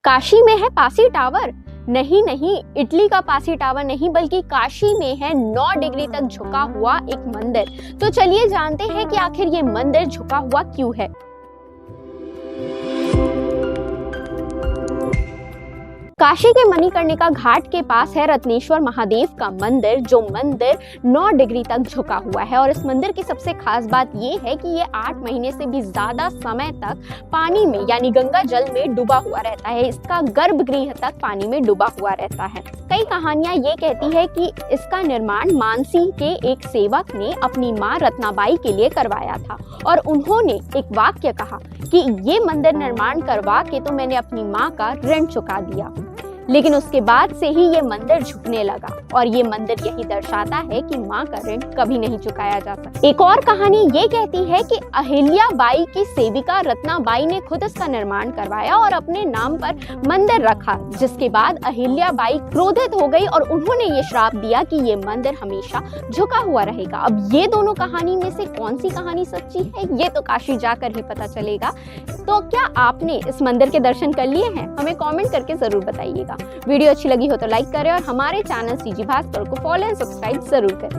काशी में है पासी टावर? नहीं नहीं, इटली का पासी टावर नहीं, बल्कि काशी में है 9 डिग्री तक झुका हुआ एक मंदिर। तो चलिए जानते हैं कि आखिर ये मंदिर झुका हुआ क्यों है। काशी के मणिकर्णिका घाट के पास है रत्नेश्वर महादेव का मंदिर, जो मंदिर 9 डिग्री तक झुका हुआ है। और इस मंदिर की सबसे खास बात ये है कि ये 8 महीने से भी ज्यादा समय तक पानी में यानी गंगा जल में डूबा हुआ रहता है। इसका गर्भगृह तक पानी में डूबा हुआ रहता है। कई कहानियां ये कहती है कि इसका निर्माण मानसी के एक सेवक ने अपनी माँ रत्नाबाई के लिए करवाया था, और उन्होंने एक वाक्य कहा कि ये मंदिर निर्माण करवा के तो मैंने अपनी माँ का ऋण चुका दिया। लेकिन उसके बाद से ही ये मंदिर झुकने लगा, और ये मंदिर यही दर्शाता है कि माँ का ऋण कभी नहीं चुकाया जा सकता। एक और कहानी ये कहती है कि अहिल्याबाई की सेविका रत्नाबाई ने खुद इसका निर्माण करवाया और अपने नाम पर मंदिर रखा, जिसके बाद अहिल्याबाई क्रोधित हो गई और उन्होंने ये श्राप दिया कि ये मंदिर हमेशा झुका हुआ रहेगा। अब ये दोनों कहानी में से कौन सी कहानी सच्ची है, ये तो काशी जाकर ही पता चलेगा। तो क्या आपने इस मंदिर के दर्शन कर लिए हैं? हमें कमेंट करके जरूर बताइएगा। वीडियो अच्छी लगी हो तो लाइक करें और हमारे चैनल सीजी भास्कर को फॉलो एंड सब्सक्राइब जरूर करें।